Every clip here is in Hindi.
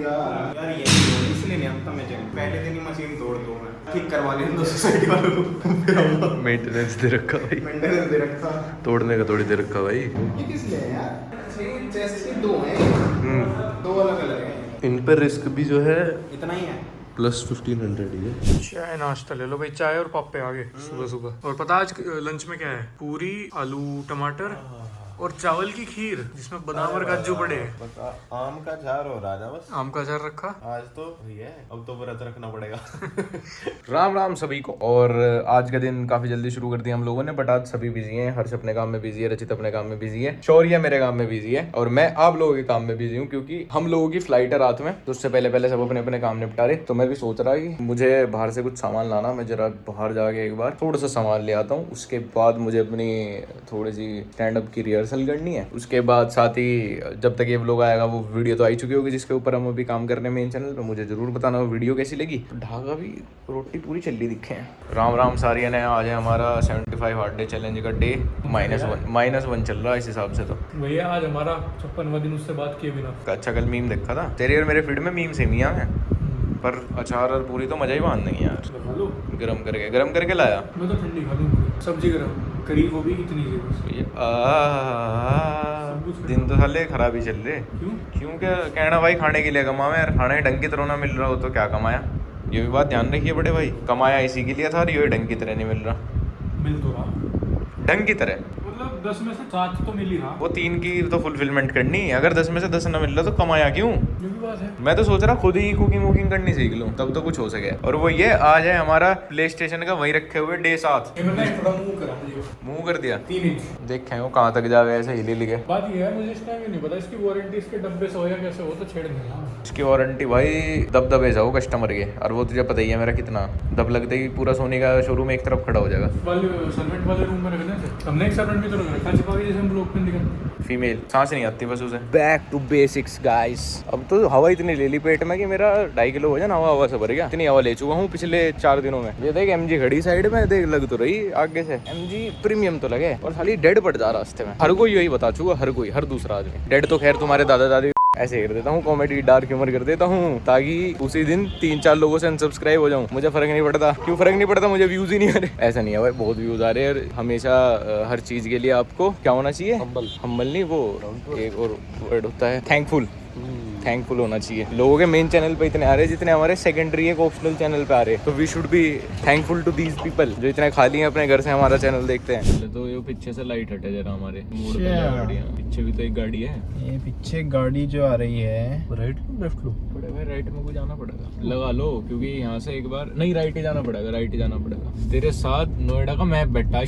यार यार ये इसलिए नहीं आता मैं चल पहले दिन ही मशीन तोड़ दूँ मैं ठीक करवा लें दो सोसाइटी वालों को फिर आऊँगा। मेंटेनेंस दे रखा भाई, मेंटेनेंस दे रखा। तोड़ने का थोड़ी दे रखा भाई। ये किस लिए है यार? चेस्ट दो हैं, दो अलग अलग हैं। इन पर रिस्क भी जो है इतना ही है प्लस 1500 ही है। चाय नाश्ता ले लो भाई, चाय और पापे आगे सुबह सुबह। और पता आज लंच में क्या है? पूरी, आलू टमाटर और चावल की खीर जिसमें बादाम और काजू पड़े हैं। आम का अचार हो रहा है बस। आम का अचार रखा। आज तो भैया अब तो व्रत रखना पड़ेगा। राम राम सभी को। और आज का दिन काफी जल्दी शुरू कर दिया हम लोगों ने, बट आज सभी बिजी हैं। हर्ष अपने काम में बिजी है, रचित अपने काम में बिजी है, शौर्य मेरे काम में बिजी है और मैं आप लोगों के काम में बिजी हूँ क्योंकि हम लोगों की फ्लाइट है रात में। तो उससे पहले सब अपने अपने काम निपटा रहे। तो मैं भी सोच रहा कि मुझे बाहर से कुछ सामान लाना, मैं जरा बाहर जाके एक बार थोड़ा सा सामान ले आता हूँ। उसके बाद मुझे अपनी थोड़ी सी स्टैंड अप की रिहर्सल करनी है। उसके बाद साथ ही जब तक ये व्लॉग आएगा वो वीडियो तो आई चुकी होगी जिसके ऊपर हम अभी काम कर रहे हैं मेन चैनल पे। मुझे जरूर बताना वो वीडियो कैसी लगी। ढाका भी रोटी पूरी चली दिखे हैं। राम राम सारिया ने। आज है हमारा 75 हार्ड डे चैलेंज का डे -1 चल रहा है इस हिसाब से। तो भैया आज हमारा 56वां दिन उससे बात किए बिना। अच्छा कल मीम देखा था तेरे और मेरे फीड में, मीम सेम ही है पर अचार और पूरी तो मजा ही बांध नहीं यार। गरम करके लाया। मैं तो ठंडी खा लूँ, सब्जी गरम करी वो भी इतनी दिन तो साले खराब ही चल रहे। क्यों क्या कहना भाई, खाने के लिए कमावे यार। खाने ढंग की तरह ना मिल रहा हो तो क्या कमाया? ये भी बात ध्यान रखिए बड़े भाई, कमाया इसी के लिए था और ये ढंग की तरह नहीं मिल रहा। मिल तो रहा ढंग की तरह, मतलब 10 में से 7 तो मिल ही रहा। वो 3 की तो फुलफिलमेंट करनी। अगर 10 में से 10 ना मिल रहा तो कमाया क्यों? ये भी बात है। मैं तो सोच रहा खुद ही कुकिंग वुकिंग करनी सीख लूं तब तो कुछ हो सके। और वो ये आज है हमारा प्ले स्टेशन का वहीं रखे हुए डे 7। मुंह कर दिया 3 इंच। देखें वो कहाँ तक जावे ऐसे हिली लिखे। बात ये है मुझे इस टाइम नहीं पता इसकी वारंटी इसके डब्बे से हो या कैसे हो, तो छेड़ देना इसकी वारंटी भाई दबदबे जाओ कस्टमर के। और वो तुझे पता ही है मेरा कितना दब लगते ही पूरा सोने का शोरूम एक तरफ खड़ा हो जाएगा। सर्वेंट वाले रूम में रखने से हमने एक सर्वेंट भी तो रखा छिपा के, जैसे हम लोग में दिखा। फीमेल सांस नहीं आती बस उसे। Back to basics guys. अब तो हवा इतनी ले ली पेट में कि मेरा 2.5 किलो वजन हवा से भर गया। इतनी हवा ले चुका हूँ पिछले 4 दिनों में। ये देख MG खड़ी साइड में, देख लग तो रही आगे से MG प्रीमियम तो लगे और खाली डेड पड़ जा रास्ते में। हर कोई यही बता चुका, हर दूसरा आदमी। डेड तो खैर तुम्हारे दादा दादी ऐसे कर देता हूँ, कॉमेडी डार्क ह्यूमर कर देता हूँ ताकि उसी दिन 3-4 लोगों से अनसब्सक्राइब हो जाऊँ। मुझे फर्क नहीं पड़ता। क्यों फर्क नहीं पड़ता? मुझे व्यूज ही नहीं आ रहे। ऐसा नहीं है भाई, बहुत व्यूज आ रहे हैं। हमेशा हर चीज के लिए आपको क्या होना चाहिए? हम्बल नहीं, वो एक और वर्ड होता है थैंकफुल होना चाहिए। लोगों के मेन चैनल पे इतने आ रहे हैं जितने हमारे सेकेंडरी एक ऑप्शनल चैनल पे आ रहे हैं। तो we should be thankful to these people जो इतने खाली हैं अपने घर से हमारा चैनल देखते हैं। तो ये पीछे से लाइट हटे जरा हमारे मोड़ पे गाड़ियां। पीछे भी तो एक गाड़ी है। ये पीछे गाड़ी जो आ रही है राइट लो लेफ्ट लो। बड़े भाई राइट में को जाना पड़ेगा, लगा लो क्योंकि यहाँ से एक बार नहीं राइट ही जाना पड़ेगा। तेरे साथ नोएडा का मैप बैठा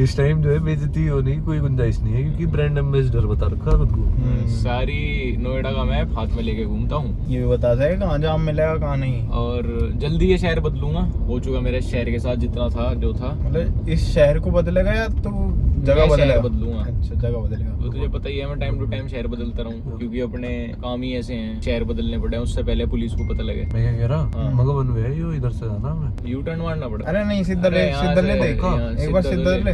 इस टाइम जो है बेइज्जती होने की कोई गुंजाइश नहीं है क्योंकि ब्रांड एम्बेसडर बता रखा खुद को। सारी नोएडा का मैप हाथ में लेके घूमता हूँ। ये भी बता सके कहाँ जाम मिलेगा कहाँ नहीं। और जल्दी ये शहर बदलूंगा। हो चुका मेरे शहर के साथ जितना था जो था। मतलब इस शहर को बदलेगा या तो जगह बदलूंगा? अच्छा जगह बदलेगा। तो तुझे पता ही है मैं टाइम टू टाइम शहर बदलता रहूँ क्योंकि अपने काम ही ऐसे हैं, शहर बदलने पड़े। उससे पहले पुलिस को पता लगे। मैं क्या कह रहा मगबन है यो इधर से जाना है, यू टर्न मारना पड़ा। अरे नहीं सीधा ले देखो एक बार सीधा ले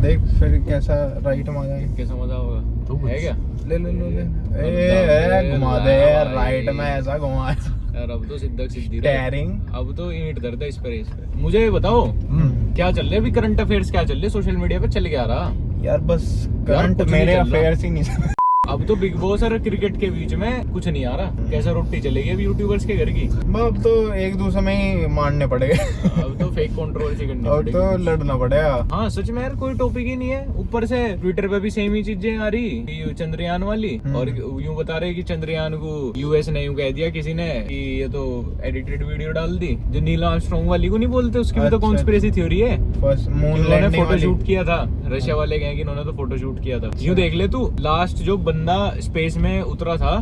देख फिर कैसा राइट में आ जाएगा। कैसा मजा होगा तो है क्या? ले ए घुमा दे राइट में ऐसा घुमा यार। अब तो सीधी टैरिंग। अब तो ईंट दर्द है इस पे। मुझे बताओ क्या चल रहा है अभी? करंट अफेयर्स क्या चल रहे हैं सोशल मीडिया पे? चल क्या रहा यार? बस करंट मेरे अफेयर्स ही नहीं। अब तो बिग बॉस और क्रिकेट के बीच में कुछ नहीं आ रहा। कैसे रोटी चलेगी अब यूट्यूबर्स के घर की? अब तो एक दूसरे में ही मारने पड़ेगा। अब तो फेक कंट्रोवर्सी करनी पड़ेगी। अब तो लड़ना पड़ेगा। हाँ सच में यार कोई टॉपिक ही नहीं है। ऊपर से ट्विटर पे भी सेम ही चीजें आ रही कि चंद्रयान वाली। और यूं बता रहे कि चंद्रयान को यूएस ने यूं कह दिया किसी ने कि ये तो एडिटेड वीडियो डाल दी। जो नील आर्मस्ट्रांग वाली को नहीं बोलते, उसकी भी तो कॉन्स्पिरेसी थ्योरी है। उन्होंने फोटो शूट किया था, रशिया वाले कहें कि इन्होंने तो फोटो शूट किया था। यूं देख ले तू, लास्ट जो बंदा स्पेस में उतरा था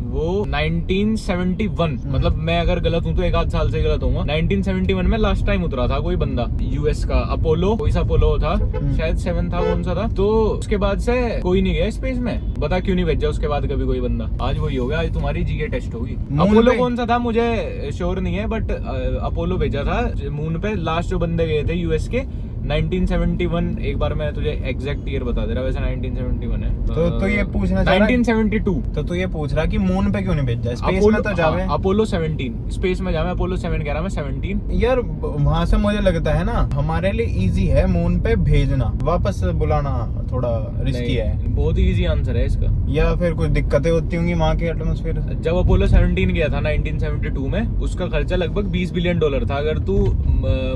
वो 1971। मतलब मैं अगर गलत हूँ तो 1 आध साल से गलत हूँ। 1971 में लास्ट टाइम उतरा था कोई बंदा यूएस का। अपोलो, कोई सा अपोलो था शायद 7 था, कौन सा था। तो उसके बाद से कोई नहीं गया स्पेस में। बता क्यों नहीं भेजा उसके बाद कभी कोई बंदा? आज वही हो गया, आज तुम्हारी जीके टेस्ट होगी। अपोलो कौन सा था मुझे श्योर नहीं है बट अपोलो भेजा था मून पे। लास्ट जो बंदे गए थे यूएस के 1971 एक बार मैं तुझे एग्जैक्ट ईयर बता दे रहा, वैसे 1971 है। तो ये पूछना चाह रहा है 1972। तो तू ये पूछ रहा कि मून पे क्यों नहीं भेजा, स्पेस में तो जावे। अपोलो 17 स्पेस में जावे, अपोलो 7 कह रहा मैं 17। यार वहां से मुझे लगता है ना हमारे लिए इजी है मून पे भेजना, वापस बुलाना थोड़ा रिस्की है। बहुत इजी आंसर है इसका। या फिर कुछ दिक्कतें होती होंगी वहाँ के एटमॉस्फेयर से। जब अपोलो 17 गया था 1972 में, उसका खर्चा लगभग $20 बिलियन था। अगर तू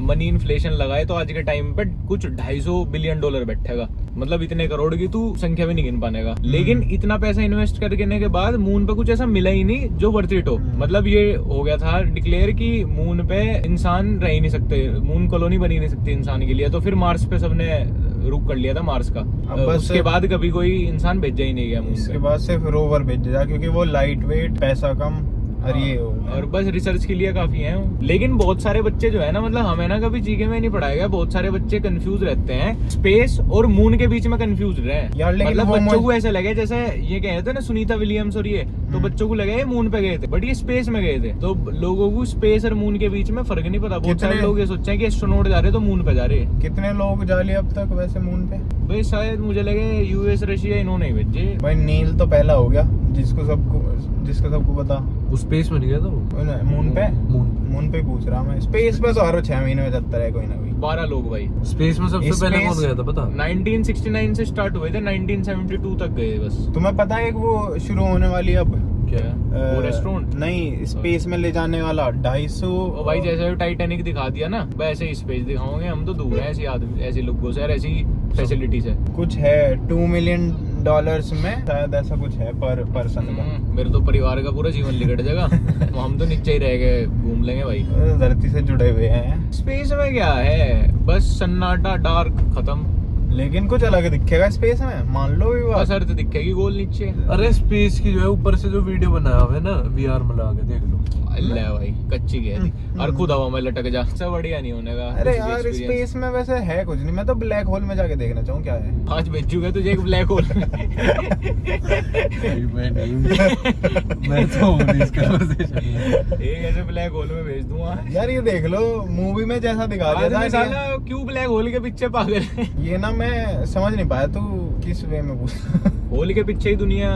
मनी इन्फ्लेशन लगाए तो आज के टाइम पे कुछ $250 बिलियन बैठेगा, मतलब इतने करोड़ की तू संख्या भी नहीं गिन पाएगा। लेकिन इतना पैसा इन्वेस्ट करने के बाद मून पे कुछ ऐसा मिला ही नहीं जो वर्थ इट हो। मतलब ये हो गया था डिक्लेयर कि मून पे इंसान रह ही नहीं सकते, मून कॉलोनी बनी नहीं सकती इंसान के लिए। तो फिर मार्स पे सबने रुक कर लिया था मार्स का। उसके बाद कभी कोई इंसान भेजा ही नहीं गया मून इसके पे। बाद सिर्फ रोवर भेजा क्योंकि वो लाइट वेट, पैसा कम और ये हो। और बस रिसर्च के लिए काफी है। लेकिन बहुत सारे बच्चे जो है ना, मतलब हमें ना कभी जीके में नहीं पढ़ाया गया, बहुत सारे बच्चे कंफ्यूज रहते हैं स्पेस और मून के बीच में कंफ्यूज रहे हैं यार। लेकिन मतलब वो बच्चों को ऐसा लगे जैसे ये कह रहे थे ना सुनीता विलियम्स और ये, तो बच्चों को लगा ये मून पे गए थे, बट ये स्पेस में गए थे। तो लोगों को स्पेस और मून के बीच में फर्क नहीं पता। बहुत सारे लोग ये सोचते हैं कि एस्ट्रोनॉट जा रहे तो मून पे जा रहे हैं। कितने लोग जा लिए अब तक वैसे मून पे? भाई शायद मुझे लगे यूएस रशिया इन्होंने ही भेजे। भाई नील तो पहला हो गया जिसको सबको पता। वो स्पेस में नहीं गया था वो, मून पे मून मून पे पूछ रहा मैं। स्पेस पे तो हर 6 महीने में जाता है कोई ना कोई। 12 लोग भाई। स्पेस में सबसे पहले Space- कौन गया था पता? 1969 से स्टार्ट हुए थे, 1972 तक गए बस। तुम्हें पता है कि वो शुरू होने वाली अब क्या वो रेस्टोरेंट? नहीं, स्पेस में ले जाने वाला 250। ओ भाई जैसे टाइटैनिक दिखा दिया ना, वैसे ही स्पेस दिखाओगे। हम तो दूर हैं ऐसी आदमी, ऐसे लोगों से, ऐसी फैसिलिटीज है। कुछ है $2 मिलियन में शायद, ऐसा कुछ है पर पर्सन का। मेरे तो परिवार का पूरा जीवन लिकट जाएगा। तो हम तो नीचे ही रह के घूम लेंगे भाई। धरती से जुड़े हुए हैं। स्पेस में क्या है, बस सन्नाटा, डार्क, खत्म। लेकिन कुछ अलग दिखेगा स्पेस में, मान लो भी बात। बस अर्थ दिखेगी गोल नीचे। अरे स्पेस की जो है ऊपर से जो वीडियो बनाया हुआ है ना, वीआर में लगा के देख लो। अल्लाह भाई कच्ची गया थी और खुद हवा में लटक जा, सब बढ़िया नहीं होने का। अरे यार स्पेस में वैसे है कुछ नहीं। मैं तो ब्लैक होल में जाके देखना चाहूँ क्या है। आज भेजूंगा तुझे एक ब्लैक होल। मैं तो इस conversation में। एक ऐसे ब्लैक होल में भेज दूंगा। यार ये देख लो, मूवी में जैसा दिखा दिया आदमी था। साला क्यों ब्लैक होल के पीछे पागल है? ये ना मैं समझ नहीं पाया तू किस वे में पूछ। होल के पीछे ही दुनिया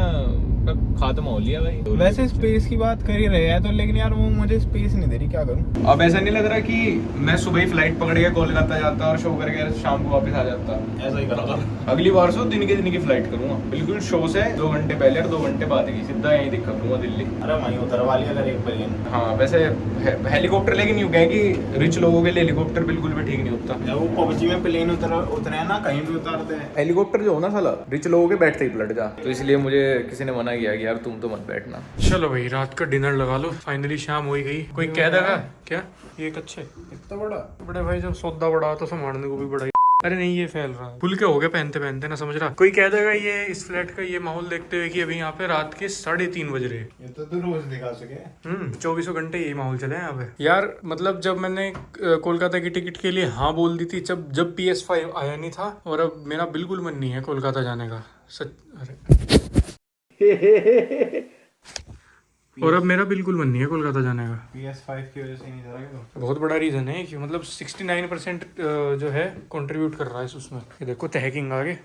का खात्मा हो लिया भाई। वैसे स्पेस की बात कर ही रहे हैं तो, लेकिन यार वो मुझे स्पेस नहीं दे रही, क्या करूं? अब ऐसा नहीं लग रहा कि मैं सुबह ही फ्लाइट पकड़ के कोलकाता जाता और शो करके शाम को वापस आ जाता। ऐसा ही करूंगा अगली बार से। दिन की फ्लाइट करूंगा बिल्कुल, शो से 2 घंटे पहले और 2 घंटे बाद की सीधा यहीं दिक्कत करूंगा दिल्ली। अरे वहीं उतरवा लिया अगर 1 बिलियन। हाँ वैसे हेलीकॉप्टर, लेकिन यूँ कहें कि रिच लोगों के लिए हेलीकॉप्टर बिल्कुल भी ठीक नहीं होता। जब वो पबजी में प्लेन उतरे हैं ना, कहीं भी उतारते हैं। हेलीकॉप्टर जो हो ना साला, रिच लोगों के बैठते ही पलट जा। तो इसलिए मुझे किसी ने मना किया कि यार तुम तो मत बैठना। चलो भाई रात का डिनर लगा लो, फाइनली शाम हो ही गई। कोई कह देगा क्या ये एक अच्छे इतना बड़ा बड़े भाई, जब सौदा बड़ा तो संभालने को भी बड़ा ही। अरे नहीं ये फैल रहा है, फुल के हो गए पहनते पहनते ना, समझ रहा। कोई कह देगा ये इस फ्लैट का ये माहौल देखते हुए कि अभी यहाँ पे रात के 3:30 बज रहे। ये तो तू रोज दिखा सके। 24 घंटे यही माहौल चले यहाँ पे यार। मतलब जब मैंने कोलकाता की टिकट के लिए हाँ बोल दी थी, जब PS5 आया नहीं था, और अब मेरा बिल्कुल मन नहीं है कोलकाता जाने का, सच। अरे और अब मेरा बिल्कुल मन नहीं है कोलकाता जाने का। PS5 की वजह से नहीं जा रहा है। बहुत बड़ा रीज़न है कि मतलब 69% जो है कंट्रीब्यूट कर रहा है उसमें। ये देखो तहकींग आगे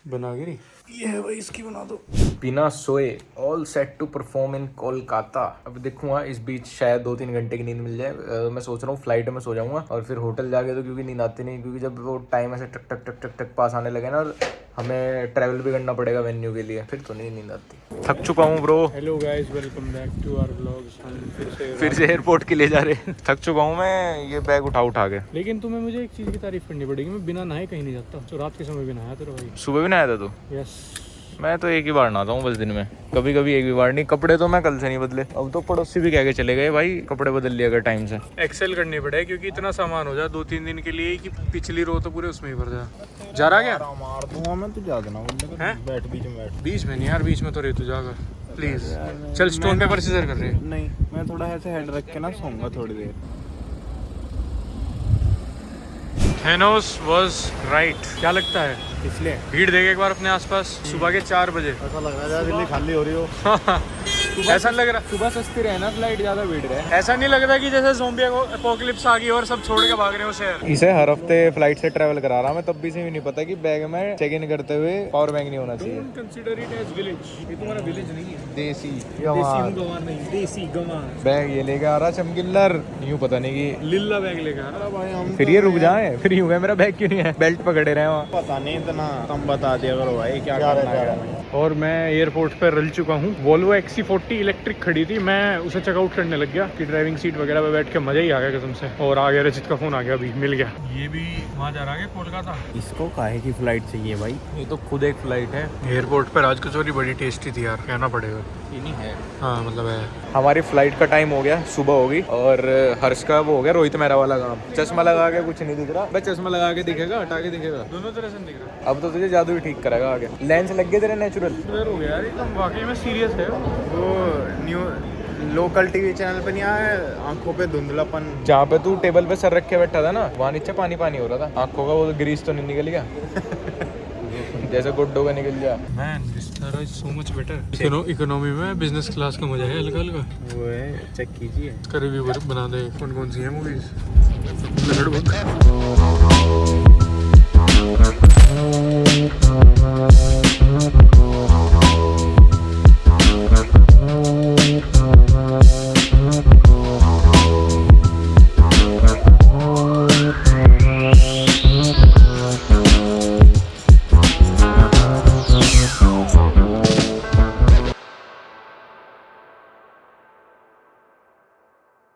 बना के नहीं, ये है भाई, इसकी बना दो। बिना सोए all set to perform in Kolkata. अब देखूंगा इस बीच शायद 2-3 घंटे की नींद मिल जाए। मैं सोच रहा हूँ फ्लाइट में सो जाऊंगा और फिर होटल जाके, तो क्योंकि नींद आती नहीं, क्योंकि जब वो टाइम ऐसे टक टक टक टक टक पास आने लगे ना, और हमें ट्रैवल भी करना पड़ेगा वेन्यू के लिए, फिर तो नहीं नींद आती। थक चुका हूँ bro. Hello guys, welcome back to our vlogs. हम फिर से एयरपोर्ट के लिए जा रहे। थक चुका हूँ मैं, ये बैग उठा के। लेकिन तुम्हें मुझे एक चीज़ की तारीफ करनी पड़ेगी, मैं बिना नहाए कहीं नहीं जाता। तो रात के समय भी नहाया तेरा भाई। सुबह भी नहाया था तू? यस। मैं तो एक ही बार नहाता हूँ बस दिन में, कभी कभी एक भी बार नहीं। कपड़े तो मैं कल से नहीं बदले। अब तो पड़ोसी भी कह के चले गए भाई कपड़े बदल लिया अगर टाइम से। एक्सेल करनी पड़े क्योंकि इतना सामान हो जाए 2-3 दिन के लिए कि पिछली रो तो पूरे उसमें ही भर जाए। जा रहा क्या? मार दूंगा मैं, तू जा देना। हैं? बैठ बीच में बैठ। बीच में नहीं यार, बीच में तो रे तू जाकर प्लीज। चल स्टोन पेपर सीजर कर रहे। नहीं, मैं थोड़ा ऐसे हेड रख के ना सोऊंगा थोड़ी देर। Thanos was right. क्या लगता है? इसलिए भीड़ देखे एक बार अपने आसपास। सुबह के 4 बजे ऐसा लग रहा है दिल्ली खाली हो रही हो। ऐसा लग रहा, सुबह सस्ती रहे ना फ्लाइट, ज्यादा भीड़ रहे। ऐसा नहीं लग रहा कि जैसे ज़ोंबी अपोकलिप्स आ गई और सब छोड़ के भाग रहे हो शहर। इसे हर हफ्ते फ्लाइट से ट्रैवल करा रहा मैं, तब भी से भी नहीं पता कि बैग में चेक इन करते हुए पावर बैंक नहीं होना चाहिए। Don't consider it as village. ये तुम्हारा विलेज नहीं है। देसी देसी गंवार नहीं, देसी गंवार। बैग ये लेके आ रहा चमगिल्लर, यूं पता नहीं कि लिल्ला बैग लेकर आ रहा भाई हम। फिर ये रुक जाए, फिर यूं है मेरा बैग क्यों नहीं है, बेल्ट पकड़े रहे वहाँ। पता नहीं इतना, तुम बता दिया करो भाई क्या करना है। और मैं एयरपोर्ट पर रल चुका हूँ। वोल्वो XC40 इलेक्ट्रिक खड़ी थी, मैं उसे चेकआउट करने लग गया कि ड्राइविंग सीट वगैरह पे बैठ के मजा ही आ गया कसम से। और आगे रचित का फोन आ गया, अभी मिल गया। ये भी वहाँ जा रहा है कोलकाता। इसको काहे की फ्लाइट चाहिए भाई? ये तो खुद एक फ्लाइट है। एयरपोर्ट पर आज कचौरी बड़ी टेस्टी थी यार, कहना पड़ेगा। ये नहीं है। हाँ मतलब है। हमारी फ्लाइट का टाइम हो गया, सुबह हो गई, और हर्ष का वो हो गया रोहित मेहरा वाला काम। चश्मा लगा के कुछ नहीं दिख रहा, बस चश्मा लगा के दिखेगा, हटा के दिखेगा। दोनों तरह से दिख रहा है। अब तो तुझे जादू ही ठीक करेगा आगे। लेंस लग गए तेरे नेचुरल। क्लियर हो गया यार, एकदम वाकई में सीरियस है। वो न्यू लोकल टीवी चैनल पे नहीं आया, आंखों पे धुंधलापन। जहाँ पे तू टेबल पे सर रख के बैठा था ना, वहाँ नीचे पानी पानी हो रहा था। आंखों का वो ग्रीस तो नहीं निकल गया जैसे गुड्डो का निकल गया। Man this is so much better. Economy में बिजनेस क्लास का मजा है हल्का हल्का। वो है, चेक कीजिए। इसका रिव्यू बना दे। कौन कौन सी है मूवीज? लगभग